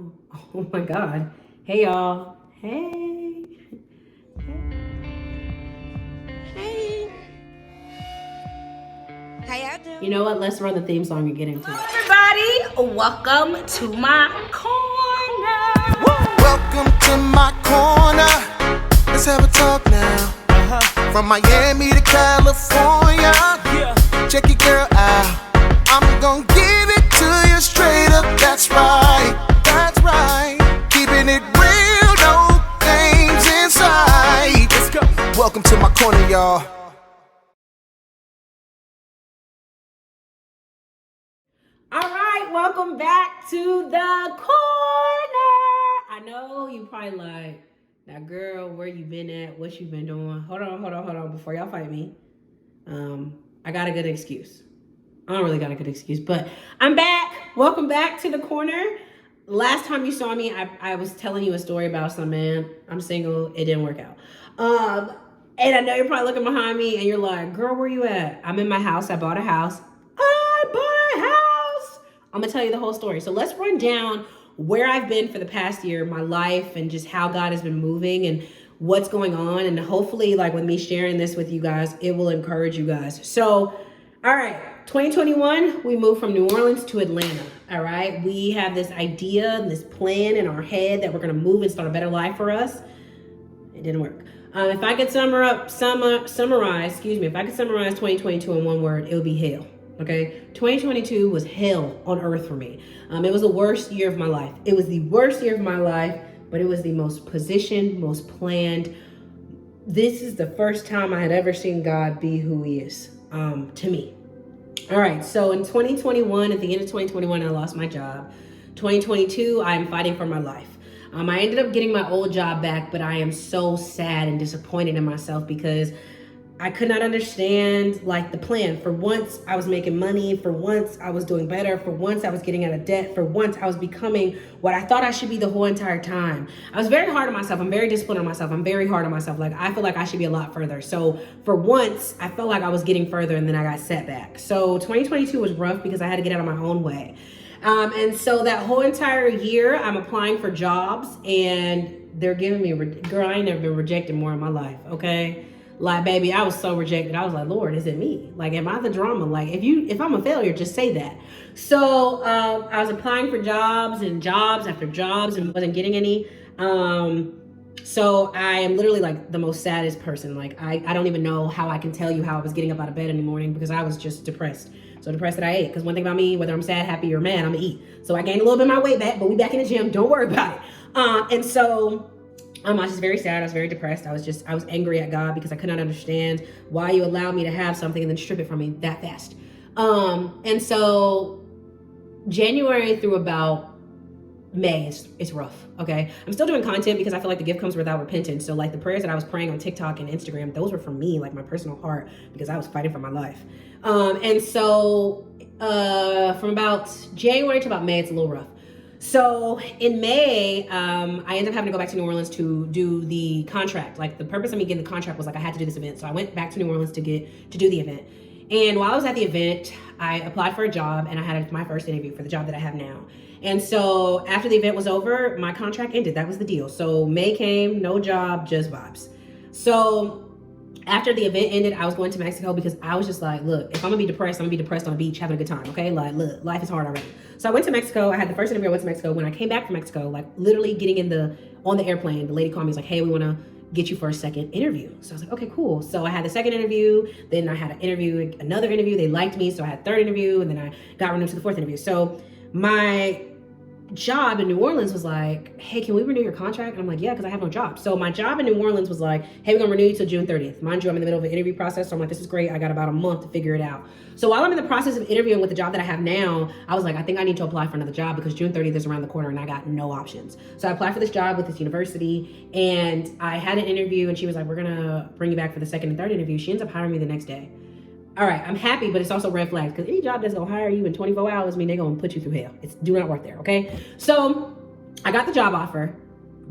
know. Oh my God. Hey y'all. Hey. Hey. How y'all doing? You know what? Let's run the theme song and get into it. Everybody, welcome to my corner. Welcome to my corner. Let's have a talk now. From Miami to California. Check your girl out. I'm gonna give it to you straight up. That's right. That's right. Keeping it real, no games inside. Let's go. Welcome to my corner, y'all. All right, welcome back to the corner. I know you probably like, now girl, where you been at? What you been doing? Hold on, before y'all fight me. I got a good excuse. I don't really got a good excuse, but I'm back. Welcome back to the corner. Last time you saw me, I was telling you a story about some man. I'm single. It didn't work out. And I know you're probably looking behind me and you're like, girl, where you at? I'm in my house. I bought a house. I'm gonna tell you the whole story. So let's run down where I've been for the past year, my life, and just how God has been moving and what's going on. And hopefully, like with me sharing this with you guys, it will encourage you guys. So, all right, 2021, we moved from New Orleans to Atlanta. All right, we have this idea and this plan in our head that we're gonna move and start a better life for us. It didn't work. If I could summarize 2022 in one word, it would be hell. Okay, 2022 was hell on earth for me. It was the worst year of my life. It was the worst year of my life, but it was the most positioned, most planned. This is the first time I had ever seen God be who he is to me. All right, so in 2021, at the end of 2021, I lost my job. 2022, I am fighting for my life. I ended up getting my old job back, but I am so sad and disappointed in myself because I could not understand like the plan. For once I was making money. For once I was doing better. For once I was getting out of debt. For once I was becoming what I thought I should be the whole entire time. I was very hard on myself. I'm very disciplined on myself. I'm very hard on myself. Like I feel like I should be a lot further. So for once I felt like I was getting further and then I got set back. So 2022 was rough because I had to get out of my own way. And so that whole entire year I'm applying for jobs and they're giving me, girl, I ain't never been rejected more in my life. Okay. Like, baby, I was so rejected. I was like, Lord, is it me? Like, am I the drama? Like, if I'm a failure, just say that. So I was applying for jobs and jobs after jobs and wasn't getting any. So I am literally like the most saddest person. Like, I don't even know how I can tell you how I was getting up out of bed in the morning because I was just depressed. So depressed that I ate. Because one thing about me, whether I'm sad, happy, or mad, I'm gonna eat. So I gained a little bit of my weight back, but we back in the gym. Don't worry about it. And so I was just very sad. I was very depressed. I was angry at God because I could not understand why you allowed me to have something and then strip it from me that fast. And so January through about May, it's rough. Okay. I'm still doing content because I feel like the gift comes without repentance. So like the prayers that I was praying on TikTok and Instagram, those were for me, like my personal heart, because I was fighting for my life. And so from about January to about May, it's a little rough. So in May, I ended up having to go back to New Orleans to do the contract. Like the purpose of me getting the contract was like I had to do this event. So I went back to New Orleans to do the event. And while I was at the event, I applied for a job and I had my first interview for the job that I have now. And so after the event was over, my contract ended. That was the deal. So May came, no job, just vibes. So after the event ended, I was going to Mexico because I was just like, look, if I'm gonna be depressed, I'm gonna be depressed on the beach, having a good time, okay? Like, look, life is hard already. So I went to Mexico. I had the first interview. I went to Mexico. When I came back from Mexico, like literally getting on the airplane, the lady called me, was like, hey, we wanna get you for a second interview. So I was like, okay, cool. So I had the second interview, then I had another interview. They liked me, so I had a third interview, and then I got renewed to the fourth interview. So my job in New Orleans was like, hey, can we renew your contract? And I'm like, yeah, because I have no job. So my job in New Orleans was like, hey, we're gonna renew you till June 30th. Mind you, I'm in the middle of an interview process. So I'm like, this is great. I got about a month to figure it out. So while I'm in the process of interviewing with the job that I have now, I was like, I think I need to apply for another job because June 30th is around the corner and I got no options. So I applied for this job with this university and I had an interview and she was like, we're gonna bring you back for the second and third interview. She ends up hiring me the next day. All right, I'm happy, but it's also red flags because any job that's gonna hire you in 24 hours, I mean, they're gonna put you through hell. Do not work there, okay? So I got the job offer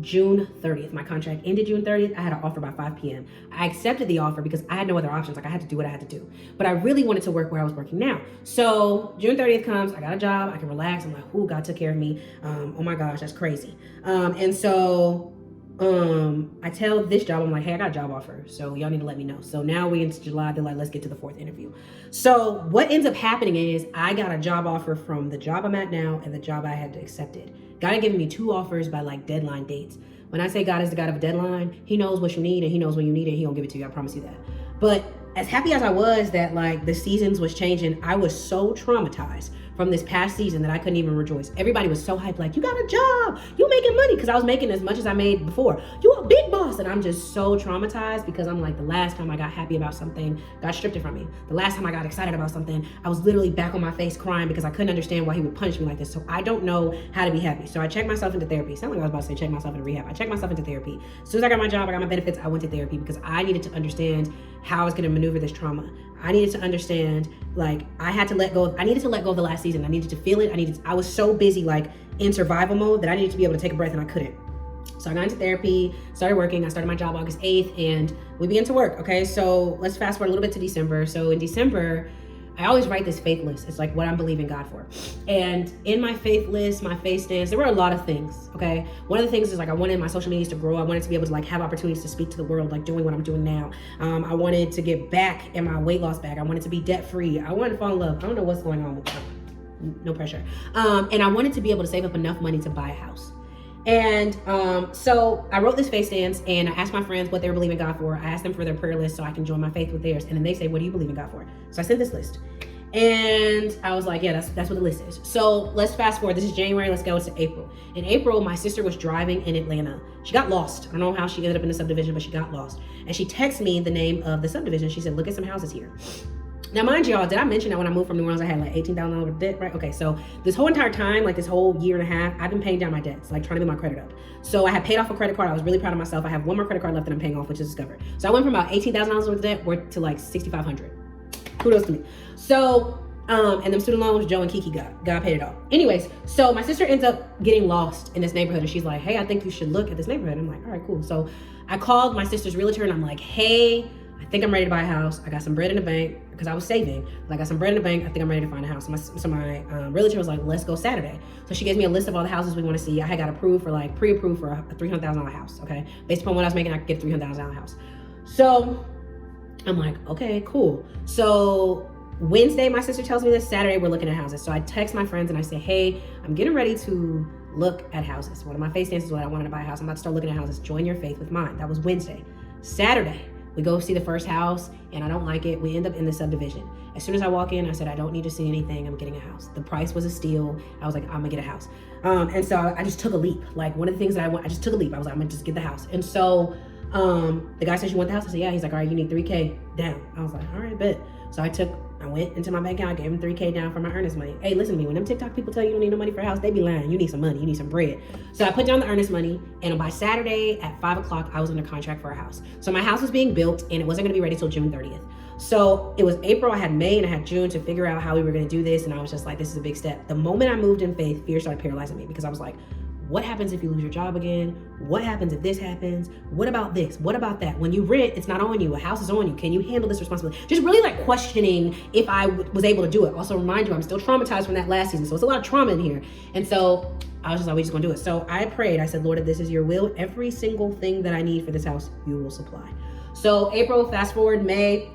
June 30th. My contract ended June 30th. I had an offer by 5 p.m. I accepted the offer because I had no other options. Like, I had to do what I had to do. But I really wanted to work where I was working now. So June 30th comes, I got a job, I can relax. I'm like, oh, God took care of me. Oh my gosh, that's crazy. And so I tell this job, I'm like, hey, I got a job offer, so y'all need to let me know. So now we into July, they're like, let's get to the 4th interview. So what ends up happening is I got a job offer from the job I'm at now and the job I had accepted. God had given me 2 offers by like deadline dates. When I say God is the God of a deadline, he knows what you need and he knows when you need it. He gonna give it to you, I promise you that. But as happy as I was that like the seasons was changing, I was so traumatized from this past season that I couldn't even rejoice. Everybody was so hyped, like, you got a job, you making money, because I was making as much as I made before. You a big boss. And I'm just so traumatized because I'm like, the last time I got happy about something, God stripped it from me. The last time I got excited about something, I was literally back on my face crying because I couldn't understand why he would punish me like this. So I don't know how to be happy. So I checked myself into therapy. Sound like I was about to say check myself into rehab. I checked myself into therapy. As soon as I got my job, I got my benefits, I went to therapy because I needed to understand how I was going to maneuver this trauma. I needed to understand, like, I needed to let go of the last season. I needed to feel it. I was so busy, like, in survival mode that I needed to be able to take a breath and I couldn't. So I got into therapy, started working. I started my job August 8th and we began to work. Okay. So let's fast forward a little bit to December. So in December, I always write this faith list. It's like what I'm believing God for. And in my faith list, my faith stance, there were a lot of things. Okay. One of the things is like, I wanted my social medias to grow. I wanted to be able to like have opportunities to speak to the world, like doing what I'm doing now. I wanted to get back in my weight loss bag. I wanted to be debt free. I wanted to fall in love. I don't know what's going on with that. No pressure. And I wanted to be able to save up enough money to buy a house. And so I wrote this faith stance and I asked my friends what they were believing God for. I asked them for their prayer list so I can join my faith with theirs. And then they say, what do you believe in God for? So I sent this list. And I was like, yeah, that's what the list is. So let's fast forward. This is January. Let's go to April. In April, my sister was driving in Atlanta. She got lost. I don't know how she ended up in the subdivision, but she got lost. And she texted me the name of the subdivision. She said, look at some houses here. Now, mind y'all, did I mention that when I moved from New Orleans, I had like $18,000 of debt, right? Okay, so this whole entire time, like this whole year and a half, I've been paying down my debts, like trying to get my credit up. So I had paid off a credit card. I was really proud of myself. I have one more credit card left that I'm paying off, which is Discover. So I went from about $18,000 worth of debt to like $6,500. Kudos to me. So, and them student loans, Joe and Kiki God paid it off. Anyways, so my sister ends up getting lost in this neighborhood and she's like, hey, I think you should look at this neighborhood. I'm like, all right, cool. So I called my sister's realtor and I'm like, hey, I think I'm ready to buy a house. I got some bread in the bank because I was saving. I got some bread in the bank. I think I'm ready to find a house. So my realtor was like, let's go Saturday. So she gave me a list of all the houses we want to see. I had got pre-approved for a $300,000 house. Okay. Based upon what I was making, I could get a $300,000 house. So I'm like, okay, cool. So Wednesday, my sister tells me this. Saturday, we're looking at houses. So I text my friends and I say, hey, I'm getting ready to look at houses. One of my faith stances was I wanted to buy a house. I'm about to start looking at houses. Join your faith with mine. That was Wednesday. Saturday, we go see the first house and I don't like it. We end up in the subdivision. As soon as I walk in, I said, I don't need to see anything. I'm getting a house. The price was a steal. I was like, I'm gonna get a house. And so I just took a leap. Like one of the things that I just took a leap. I was like, I'm gonna just get the house. And so the guy says, you want the house? I said, yeah. He's like, all right, you need $3,000 down. I was like, all right, bet. So I went into my bank account, I gave him $3,000 down for my earnest money. Hey, listen to me, when them TikTok people tell you don't need no money for a house, they be lying. You need some money, you need some bread. So I put down the earnest money, and by Saturday at 5 o'clock, I was under contract for a house. So my house was being built, and it wasn't gonna be ready till June 30th. So it was April, I had May, and I had June to figure out how we were gonna do this, and I was just like, this is a big step. The moment I moved in faith, fear started paralyzing me, because I was like, what happens if you lose your job again? What happens if this happens? What about this? What about that? When you rent, it's not on you. A house is on you. Can you handle this responsibility? Just really like questioning if I was able to do it. Also remind you, I'm still traumatized from that last season. So it's a lot of trauma in here. And so I was just like, we just gonna do it. So I prayed, I said, Lord, if this is your will, every single thing that I need for this house, you will supply. So April, fast forward, May,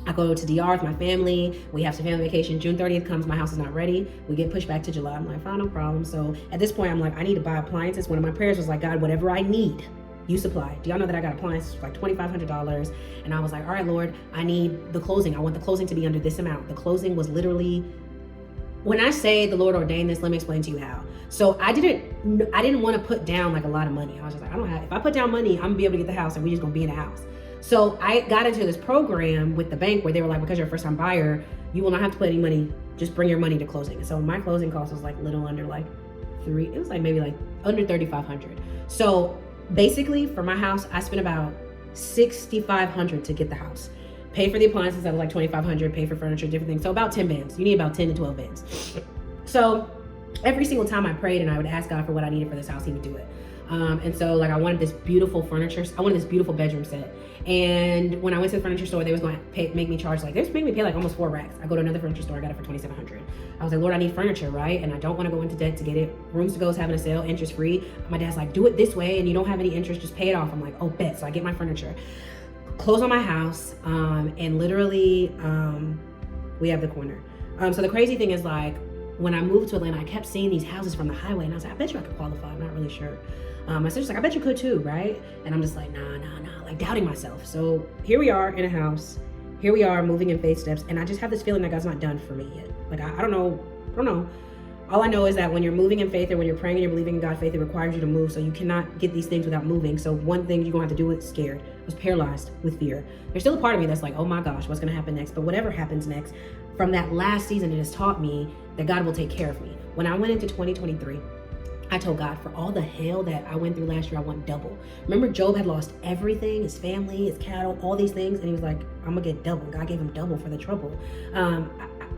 I go to DR with my family. We have some family vacation. June 30th comes, my house is not ready. We get pushed back to July. I'm like, fine, no problem. So at this point, I'm like, I need to buy appliances. One of my prayers was like, God, whatever I need, you supply. Do y'all know that I got appliances for like $2,500? And I was like, all right, Lord, I need the closing. I want the closing to be under this amount. The closing was literally, when I say the Lord ordained this, let me explain to you how. So I didn't want to put down like a lot of money. I was just like, if I put down money, I'm gonna be able to get the house and we just gonna be in the house. So I got into this program with the bank where they were like, because you're a first time buyer, you will not have to put any money, just bring your money to closing. So my closing cost was like little under like it was like maybe like under $3,500. So basically for my house, I spent about $6,500 to get the house. Pay for the appliances, that was like $2,500, pay for furniture, different things. So about 10 bands. You need about 10 to 12 bands. So every single time I prayed and I would ask God for what I needed for this house, he would do it. And so like I wanted this beautiful furniture. I wanted this beautiful bedroom set. And when I went to the furniture store, they was going to make me charge like, they was making me pay like almost 4 racks. I go to another furniture store, I got it for $2,700. I was like, Lord, I need furniture, right? And I don't want to go into debt to get it. Rooms to Go is having a sale, interest free. My dad's like, do it this way and you don't have any interest, just pay it off. I'm like, oh, bet. So I get my furniture, close on my house, and literally we have the corner. So the crazy thing is like, when I moved to Atlanta, I kept seeing these houses from the highway and I was like, I bet you I could qualify. I'm not really sure. My sister's like, I bet you could too, right? And I'm just like, nah, like doubting myself. So here we are in a house. Here we are moving in faith steps. And I just have this feeling that God's not done for me yet. Like, I don't know. All I know is that when you're moving in faith or when you're praying and you're believing in God's faith, it requires you to move. So you cannot get these things without moving. So one thing you're gonna have to do is scared. I was paralyzed with fear. There's still a part of me that's like, oh my gosh, what's gonna happen next? But whatever happens next, from that last season, it has taught me that God will take care of me. When I went into 2023, I told God, for all the hell that I went through last year, I want double. Remember, Job had lost everything, his family, his cattle, all these things. And he was like, I'm gonna get double. God gave him double for the trouble.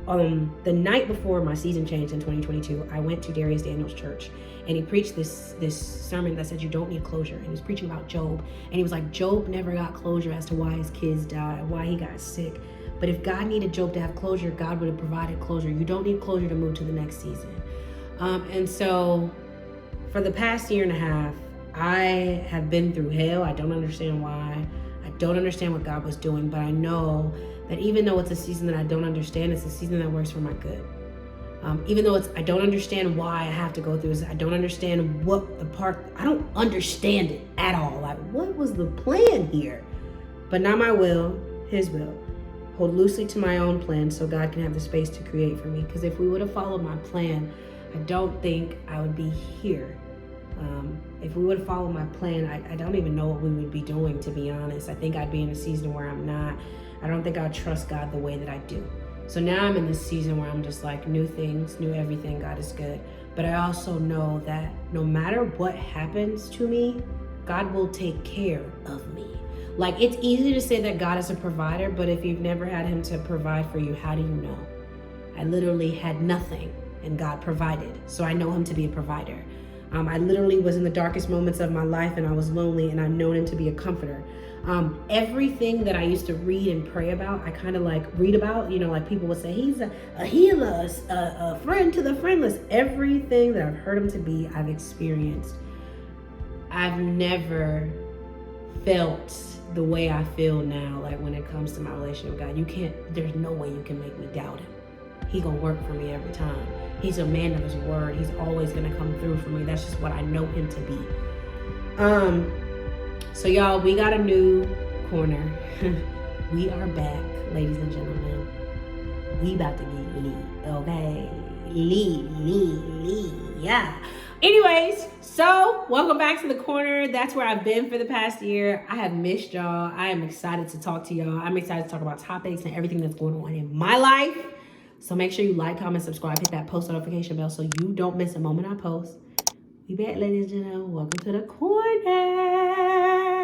The night before my season changed in 2022, I went to Darius Daniels' church and he preached this sermon that said you don't need closure. And he was preaching about Job. And he was like, Job never got closure as to why his kids died, why he got sick. But if God needed Job to have closure, God would have provided closure. You don't need closure to move to the next season. And so for the past year and a half, I have been through hell. I don't understand why. I don't understand what God was doing, but I know that even though it's a season that I don't understand, it's a season that works for my good. Even though I don't understand why I have to go through this, I don't understand I don't understand it at all. Like, what was the plan here? But not my will, his will. Hold loosely to my own plan so God can have the space to create for me. Because if we would have followed my plan, I don't think I would be here. If we would have followed my plan, I don't even know what we would be doing, to be honest. I think I'd be in a season where I'm not. I don't think I'd trust God the way that I do. So now I'm in this season where I'm just like, new things, new everything, God is good. But I also know that no matter what happens to me, God will take care of me. Like, it's easy to say that God is a provider, but if you've never had him to provide for you, how do you know? I literally had nothing and God provided. So I know him to be a provider. I literally was in the darkest moments of my life and I was lonely, and I've known him to be a comforter. Everything that I used to read and pray about, I kind of like read about, like people would say, he's a healer, a friend to the friendless. Everything that I've heard him to be, I've experienced. I've never felt the way I feel now, like when it comes to my relationship with God. There's no way you can make me doubt him. He gonna work for me every time. He's a man of his word. He's always gonna come through for me. That's just what I know him to be. So y'all, we got a new corner. We are back, ladies and gentlemen. We about to get lit, okay? Lit, yeah. Anyways, so welcome back to the corner. That's where I've been for the past year. I have missed y'all. I am excited to talk to y'all. I'm excited to talk about topics and everything that's going on in my life. So make sure you like, comment, subscribe, hit that post notification bell so you don't miss a moment I post. We back, ladies and gentlemen. Welcome to the corner.